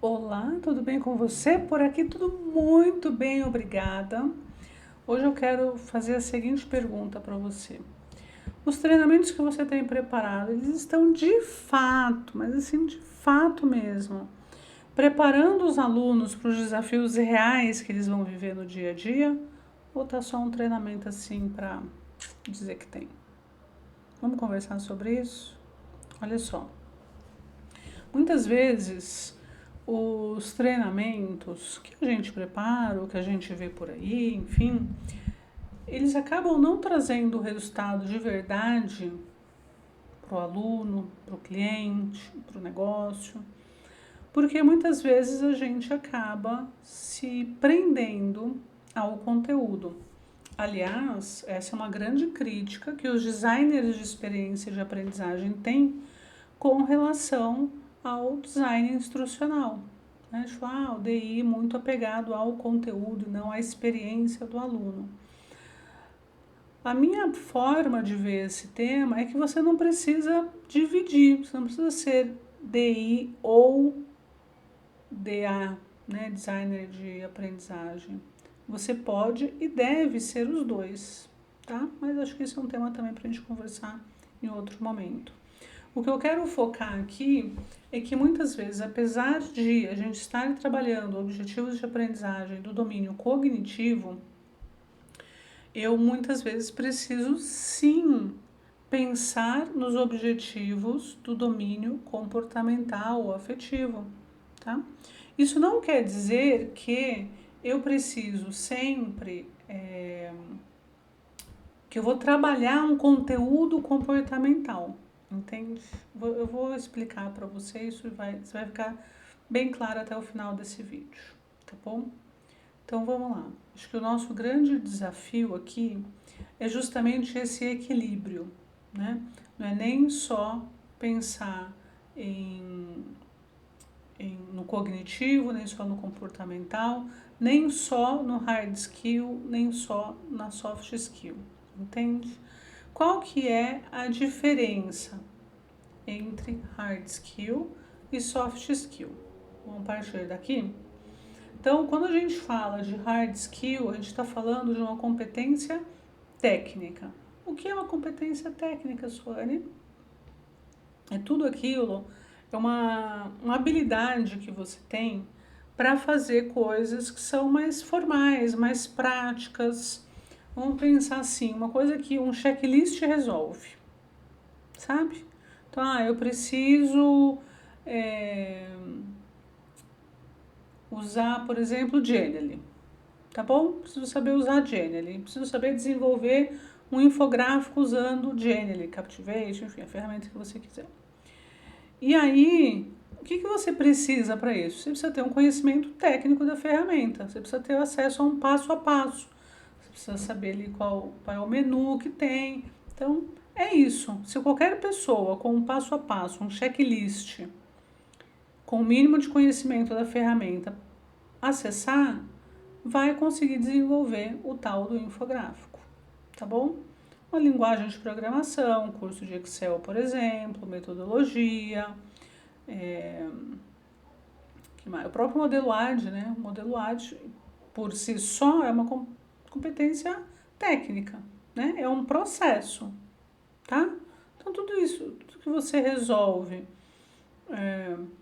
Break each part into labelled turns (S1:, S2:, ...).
S1: Olá, tudo bem com você? Por aqui tudo muito bem, obrigada. Hoje eu quero fazer a seguinte pergunta para você. Os treinamentos que você tem preparado, eles estão de fato, mas assim, de fato mesmo, preparando os alunos para os desafios reais que eles vão viver no dia a dia? Ou tá só um treinamento assim para dizer que tem? Vamos conversar sobre isso? Olha só. Muitas vezes os treinamentos que a gente prepara, o que a gente vê por aí, enfim, eles acabam não trazendo o resultado de verdade para o aluno, para o cliente, para o negócio, porque muitas vezes a gente acaba se prendendo ao conteúdo. Aliás, essa é uma grande crítica que os designers de experiência de aprendizagem têm com relação ao design instrucional. Né? Tipo, o DI muito apegado ao conteúdo e não à experiência do aluno. A minha forma de ver esse tema é que você não precisa dividir, você não precisa ser DI ou DA, né? Designer de aprendizagem. Você pode e deve ser os dois, tá? Mas acho que isso é um tema também para a gente conversar em outro momento. O que eu quero focar aqui é que muitas vezes, apesar de a gente estar trabalhando objetivos de aprendizagem do domínio cognitivo, eu muitas vezes preciso sim pensar nos objetivos do domínio comportamental ou afetivo, tá? Isso não quer dizer que eu preciso sempre que eu vou trabalhar um conteúdo comportamental, entende? Eu vou explicar para você isso e você vai ficar bem claro até o final desse vídeo, tá bom? Então vamos lá. Acho que o nosso grande desafio aqui é justamente esse equilíbrio, né? Não é nem só pensar no cognitivo, nem só no comportamental, nem só no hard skill, nem só na soft skill, entende? Qual que é a diferença entre hard skill e soft skill? Vamos partir daqui? Então, quando a gente fala de hard skill, a gente está falando de uma competência técnica. O que é uma competência técnica, Suane? É tudo aquilo, é uma habilidade que você tem para fazer coisas que são mais formais, mais práticas. Vamos pensar assim, uma coisa que um checklist resolve, sabe? Então, eu preciso usar, por exemplo, Genially, tá bom? Preciso saber usar Genially, preciso saber desenvolver um infográfico usando Genially, Captivate, enfim, a ferramenta que você quiser. E aí, o que você precisa para isso? Você precisa ter um conhecimento técnico da ferramenta, você precisa ter acesso a um passo a passo, você precisa saber ali qual é o menu que tem. Então, é isso. Se qualquer pessoa com um passo a passo, um checklist, com o mínimo de conhecimento da ferramenta, acessar, vai conseguir desenvolver o tal do infográfico, tá bom? Uma linguagem de programação, curso de Excel, por exemplo, metodologia, o próprio modelo AD, né? O modelo AD, por si só, é uma competência técnica, né? É um processo, tá? Então, tudo isso, tudo que você resolve,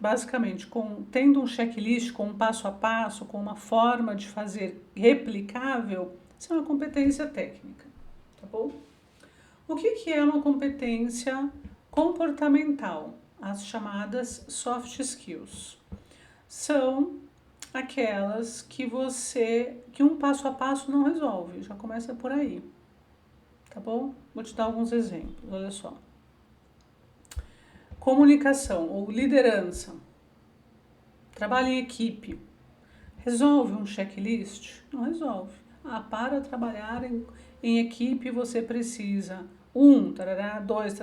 S1: basicamente, tendo um checklist, com um passo a passo, com uma forma de fazer replicável, isso é uma competência técnica, tá bom? O que é uma competência comportamental? As chamadas soft skills. São aquelas que um passo a passo não resolve, já começa por aí, tá bom? Vou te dar alguns exemplos, olha só. Comunicação ou liderança, trabalho em equipe, resolve um checklist? Não resolve. Para trabalhar em equipe você precisa dois,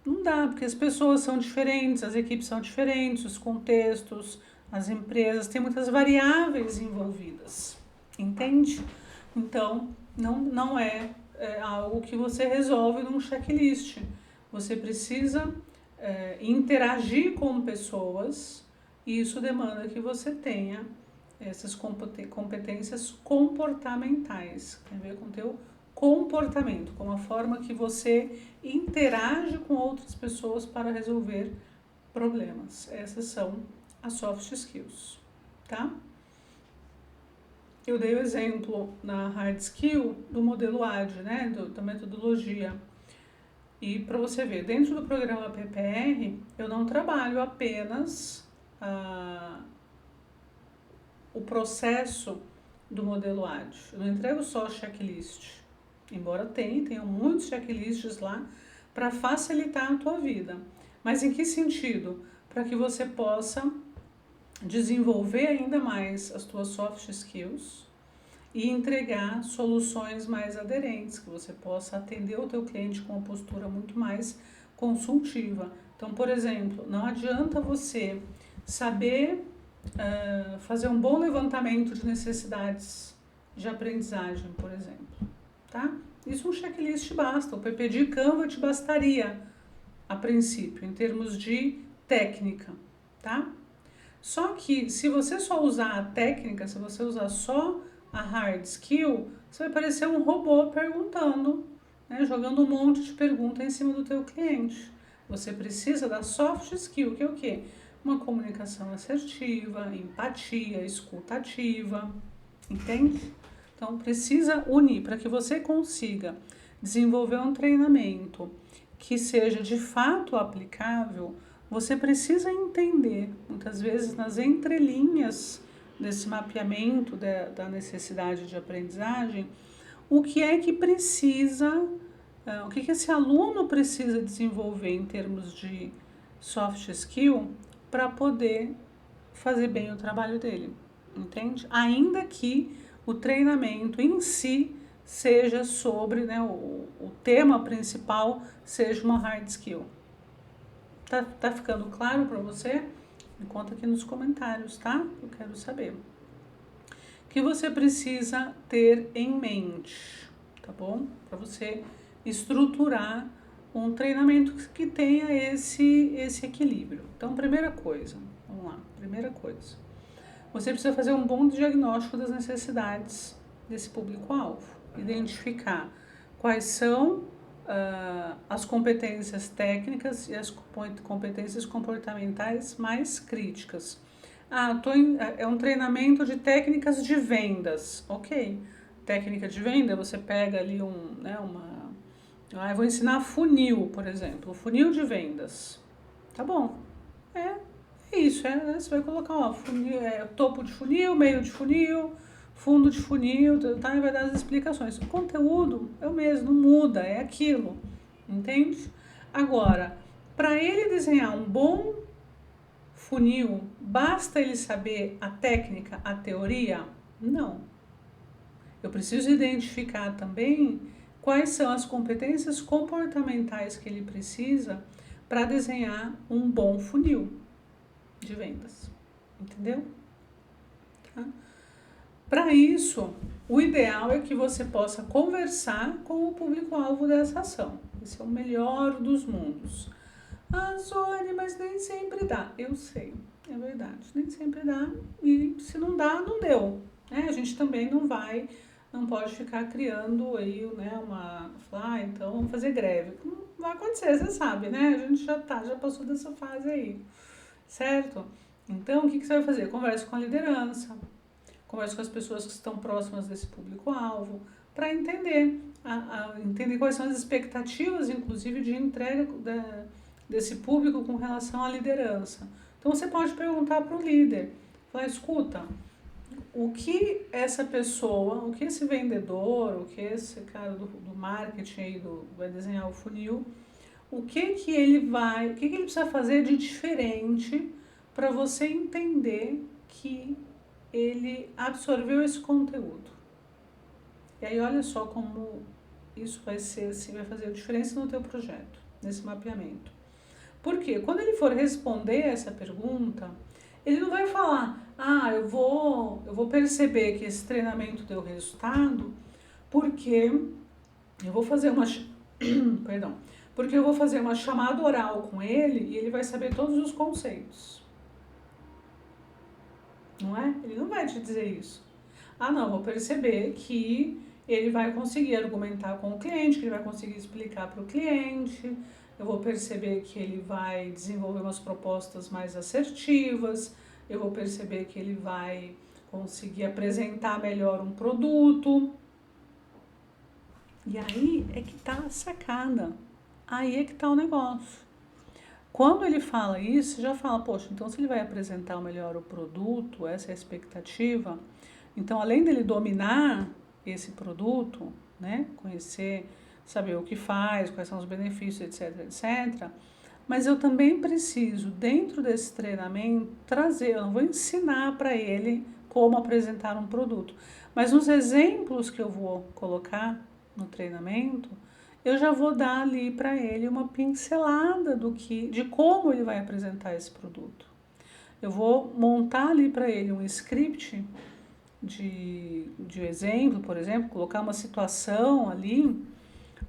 S1: não dá, porque as pessoas são diferentes, as equipes são diferentes, os contextos, as empresas, tem muitas variáveis envolvidas, entende? Então, não é algo que você resolve num checklist. Você precisa interagir com pessoas E isso demanda que você tenha essas competências comportamentais, tem a ver com o teu comportamento, com a forma que você interage com outras pessoas para resolver problemas. Essas são as soft skills, tá? Eu dei o exemplo na hard skill do modelo AD, né, da metodologia. E para você ver, dentro do programa PPR, eu não trabalho apenas o processo do modelo AD. Eu não entrego só checklist, embora tenham muitos checklists lá para facilitar a tua vida. Mas em que sentido? Para que você possa desenvolver ainda mais as tuas soft skills e entregar soluções mais aderentes, que você possa atender o teu cliente com uma postura muito mais consultiva. Então, por exemplo, não adianta você saber fazer um bom levantamento de necessidades de aprendizagem, por exemplo, tá? Isso um checklist basta, o PPD Canva te bastaria a princípio, em termos de técnica, tá? Só que se você só usar a técnica, se você usar só a hard skill, você vai parecer um robô perguntando, né, jogando um monte de perguntas em cima do teu cliente. Você precisa da soft skill, que é o quê? Uma comunicação assertiva, empatia, escutativa, entende? Então precisa unir para que você consiga desenvolver um treinamento que seja de fato aplicável. Você precisa entender, muitas vezes nas entrelinhas desse mapeamento da necessidade de aprendizagem, o que é que precisa, o que esse aluno precisa desenvolver em termos de soft skill para poder fazer bem o trabalho dele, entende? Ainda que o treinamento em si seja sobre, né, o tema principal seja uma hard skill. Tá ficando claro para você? Me conta aqui nos comentários, tá? Eu quero saber. O que você precisa ter em mente, tá bom? Para você estruturar um treinamento que tenha esse equilíbrio. Então, primeira coisa, vamos lá, primeira coisa. Você precisa fazer um bom diagnóstico das necessidades desse público-alvo. Identificar quais são as competências técnicas e as competências comportamentais mais críticas. É um treinamento de técnicas de vendas. Ok. Técnica de venda, você pega ali eu vou ensinar funil, por exemplo. Funil de vendas. Tá bom. É isso. Você vai colocar, ó, funil, topo de funil, meio de funil, fundo de funil, tá? E vai dar as explicações. O conteúdo é o mesmo, não muda, é aquilo. Entende? Agora, para ele desenhar um bom funil, basta ele saber a técnica, a teoria? Não. Eu preciso identificar também quais são as competências comportamentais que ele precisa para desenhar um bom funil de vendas. Entendeu? Tá? Para isso, o ideal é que você possa conversar com o público-alvo dessa ação. Esse é o melhor dos mundos. Ah, Zone, mas nem sempre dá. Eu sei, é verdade, nem sempre dá. E se não dá, não deu. Né? A gente também não pode ficar criando aí, né, então vamos fazer greve. Não vai acontecer, você sabe, né? A gente já passou dessa fase aí, certo? Então, o que você vai fazer? Converse com a liderança, converse com as pessoas que estão próximas desse público-alvo, para entender quais são as expectativas, inclusive, de entrega desse público com relação à liderança. Então, você pode perguntar para o líder, falar, escuta, o que essa pessoa, o que esse vendedor, o que esse cara do marketing aí vai desenhar o funil, o que ele precisa fazer de diferente para você entender que ele absorveu esse conteúdo. E aí olha só como isso vai fazer diferença no teu projeto, nesse mapeamento. Porque quando ele for responder essa pergunta, ele não vai falar, eu vou perceber que esse treinamento deu resultado porque eu vou fazer porque eu vou fazer uma chamada oral com ele e ele vai saber todos os conceitos. não é? Ele não vai te dizer isso. Ah, não, vou perceber que ele vai conseguir argumentar com o cliente, que ele vai conseguir explicar para o cliente, eu vou perceber que ele vai desenvolver umas propostas mais assertivas, eu vou perceber que ele vai conseguir apresentar melhor um produto. E aí é que tá a sacada, aí é que tá o negócio. Quando ele fala isso, você já fala, poxa, então se ele vai apresentar melhor o produto, essa é a expectativa, então além dele dominar esse produto, né, conhecer, saber o que faz, quais são os benefícios, etc, etc, mas eu também preciso, dentro desse treinamento, trazer, eu não vou ensinar para ele como apresentar um produto, mas nos exemplos que eu vou colocar no treinamento, eu já vou dar ali para ele uma pincelada de como ele vai apresentar esse produto. Eu vou montar ali para ele um script de exemplo, por exemplo, colocar uma situação ali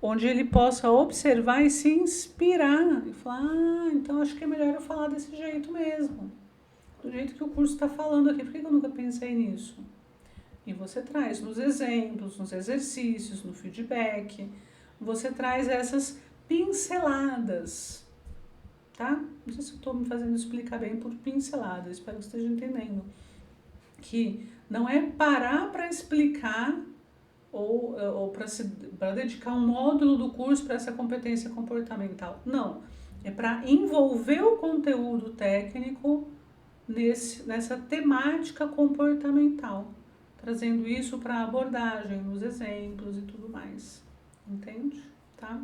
S1: onde ele possa observar e se inspirar e falar, então acho que é melhor eu falar desse jeito mesmo, do jeito que o curso está falando aqui, por que eu nunca pensei nisso? E você traz nos exemplos, nos exercícios, no feedback, você traz essas pinceladas, tá? Não sei se eu estou me fazendo explicar bem por pincelada, espero que você esteja entendendo. Que não é parar para explicar ou para dedicar um módulo do curso para essa competência comportamental. Não, é para envolver o conteúdo técnico nessa temática comportamental, trazendo isso para a abordagem, nos exemplos e tudo mais. Entende? Tá?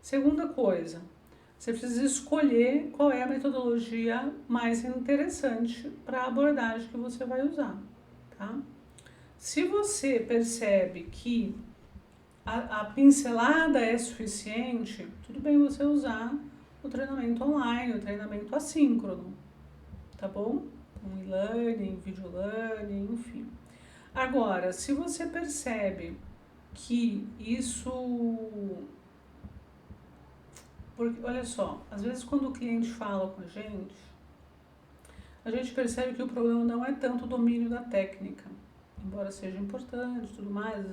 S1: Segunda coisa, você precisa escolher qual é a metodologia mais interessante para a abordagem que você vai usar, tá? Se você percebe que a pincelada é suficiente, tudo bem você usar o treinamento online, o treinamento assíncrono, tá bom? Um e-learning, video learning, enfim. Agora, se você percebe que isso... Porque, olha só, às vezes quando o cliente fala com a gente percebe que o problema não é tanto o domínio da técnica, embora seja importante e tudo mais,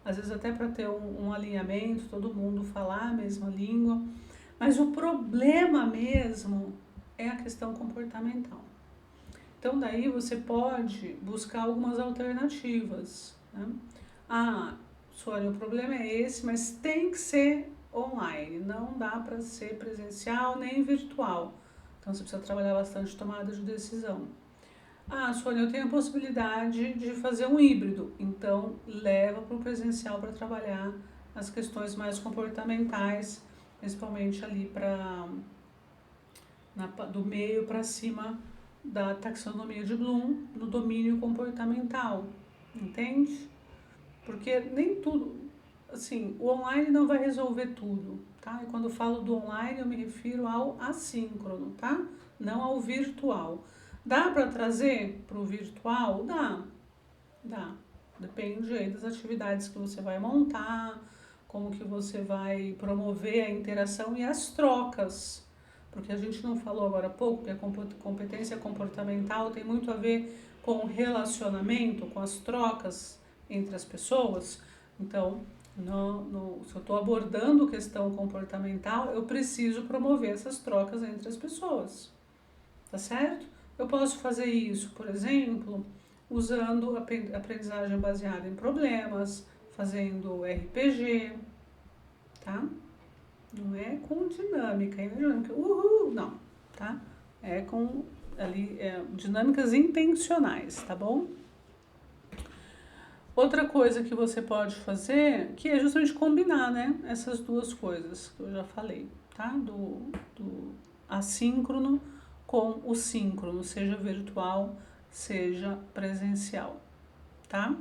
S1: às vezes até para ter um alinhamento, todo mundo falar a mesma língua, mas o problema mesmo é a questão comportamental. Então daí você pode buscar algumas alternativas, né? Sônia, o problema é esse, mas tem que ser online, não dá para ser presencial nem virtual. Então você precisa trabalhar bastante tomada de decisão. Sônia, eu tenho a possibilidade de fazer um híbrido, então leva para o presencial para trabalhar as questões mais comportamentais, principalmente ali do meio para cima da taxonomia de Bloom, no domínio comportamental, entende? Porque nem tudo, assim, o online não vai resolver tudo, tá? E quando eu falo do online, eu me refiro ao assíncrono, tá? Não ao virtual. Dá para trazer para o virtual? Dá. Depende aí das atividades que você vai montar, como que você vai promover a interação e as trocas. Porque a gente não falou agora há pouco que a competência comportamental tem muito a ver com o relacionamento, com as trocas entre as pessoas. Então, se eu estou abordando questão comportamental, eu preciso promover essas trocas entre as pessoas, tá certo? Eu posso fazer isso, por exemplo, usando aprendizagem baseada em problemas, fazendo RPG, tá? Não é com dinâmica, não, tá? É com ali dinâmicas intencionais, tá bom? Outra coisa que você pode fazer, que é justamente combinar, né, essas duas coisas que eu já falei, tá? Do assíncrono com o síncrono, seja virtual, seja presencial, tá?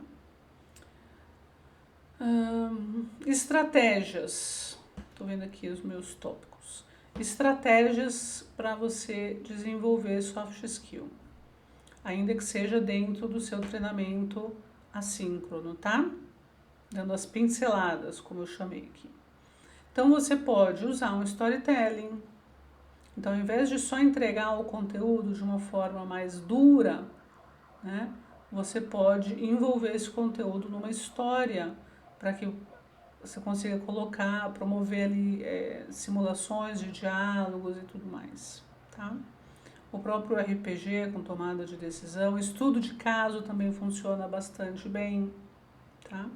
S1: Estratégias, tô vendo aqui os meus tópicos. Estratégias para você desenvolver soft skill, ainda que seja dentro do seu treinamento assíncrono, tá? Dando as pinceladas, como eu chamei aqui. Então você pode usar um storytelling. Então, ao invés de só entregar o conteúdo de uma forma mais dura, né? Você pode envolver esse conteúdo numa história para que você consiga colocar, promover ali simulações de diálogos e tudo mais, tá? O próprio RPG com tomada de decisão, estudo de caso também funciona bastante bem, tá?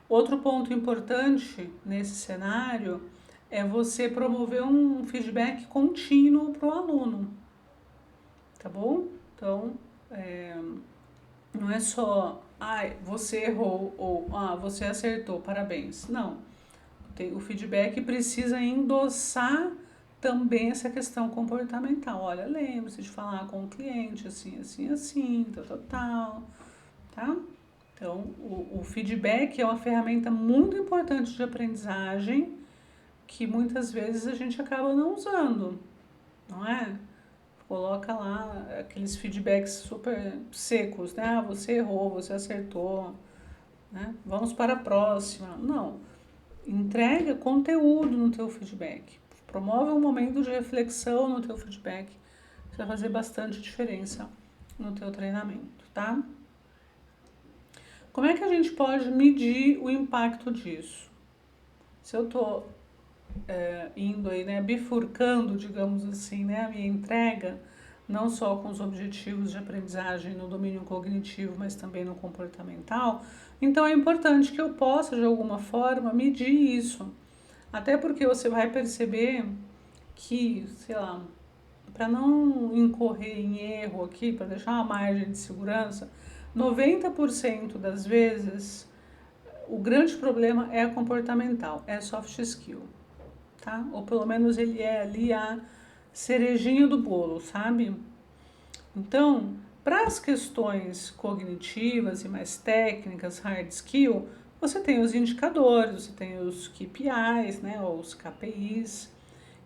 S1: Outro ponto importante nesse cenário é você promover um feedback contínuo para o aluno, tá bom? Então, não é só, você errou ou você acertou, parabéns. Não, o feedback precisa endossar também essa questão comportamental. Olha, lembre-se de falar com o cliente assim, assim, assim, tal, tá? Então, o feedback é uma ferramenta muito importante de aprendizagem que muitas vezes a gente acaba não usando, não é? Coloca lá aqueles feedbacks super secos, né? Você errou, você acertou, né? Vamos para a próxima. Não, entrega conteúdo no teu feedback. Promove um momento de reflexão no teu feedback. Isso vai fazer bastante diferença no teu treinamento, tá? Como é que a gente pode medir o impacto disso? Se eu estou indo aí, né, bifurcando, digamos assim, né, a minha entrega, não só com os objetivos de aprendizagem no domínio cognitivo, mas também no comportamental, então é importante que eu possa, de alguma forma, medir isso. Até porque você vai perceber que, sei lá, para não incorrer em erro aqui, para deixar uma margem de segurança, 90% das vezes o grande problema é comportamental, é soft skill, tá? Ou pelo menos ele é ali a cerejinha do bolo, sabe? Então, para as questões cognitivas e mais técnicas, hard skill, você tem os indicadores, você tem os KPIs, né, ou os KPIs,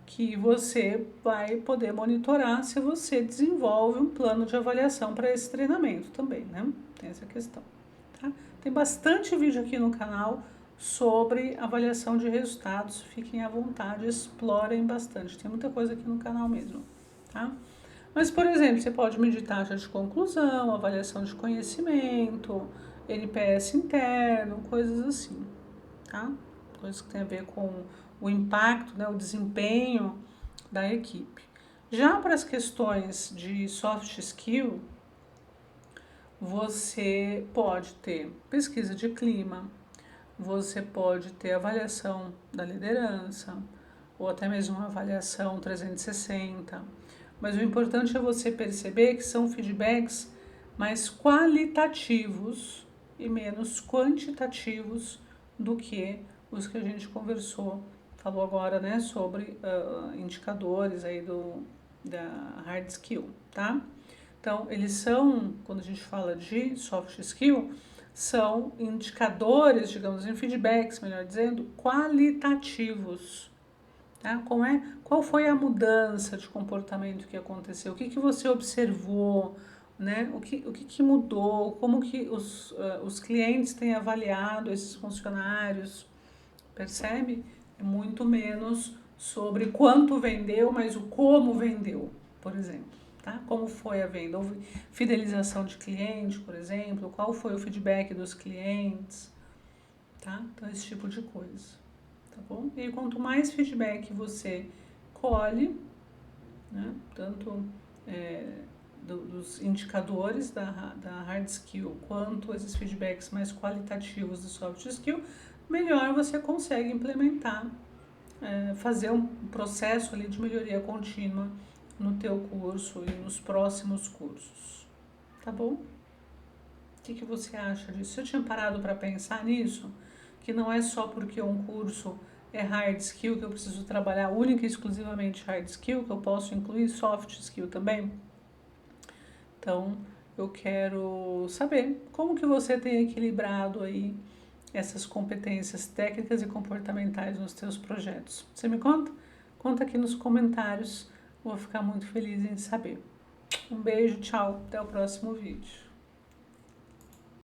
S1: que você vai poder monitorar se você desenvolve um plano de avaliação para esse treinamento também, né? Tem essa questão, tá? Tem bastante vídeo aqui no canal sobre avaliação de resultados, fiquem à vontade, explorem bastante, tem muita coisa aqui no canal mesmo, tá? Mas, por exemplo, você pode medir taxa de conclusão, avaliação de conhecimento, NPS interno, coisas assim, tá? Coisas que tem a ver com o impacto, né, o desempenho da equipe. Já para as questões de soft skill, você pode ter pesquisa de clima, você pode ter avaliação da liderança, ou até mesmo uma avaliação 360. Mas o importante é você perceber que são feedbacks mais qualitativos e menos quantitativos do que os que a gente falou agora, né, sobre indicadores aí da hard skill, tá? Então, eles são, quando a gente fala de soft skill, são indicadores, digamos, em feedbacks, melhor dizendo, qualitativos. Tá? Qual foi a mudança de comportamento que aconteceu? O que você observou? Né? O que mudou? Como que os clientes têm avaliado esses funcionários? Percebe? É muito menos sobre quanto vendeu, mas o como vendeu, por exemplo. Tá? Como foi a venda? Houve fidelização de cliente, por exemplo? Qual foi o feedback dos clientes? Tá? Então, esse tipo de coisa. Tá bom? E aí, quanto mais feedback você colhe, né, tanto dos indicadores da hard skill, quanto esses feedbacks mais qualitativos do soft skill, melhor você consegue implementar, fazer um processo ali de melhoria contínua no teu curso e nos próximos cursos. Tá bom? O que você acha disso? Você tinha parado para pensar nisso? Que não é só porque um curso é hard skill que eu preciso trabalhar única e exclusivamente hard skill, que eu posso incluir soft skill também? Então, eu quero saber como que você tem equilibrado aí essas competências técnicas e comportamentais nos teus projetos. Você me conta? Conta aqui nos comentários, vou ficar muito feliz em saber. Um beijo, tchau, até o próximo vídeo.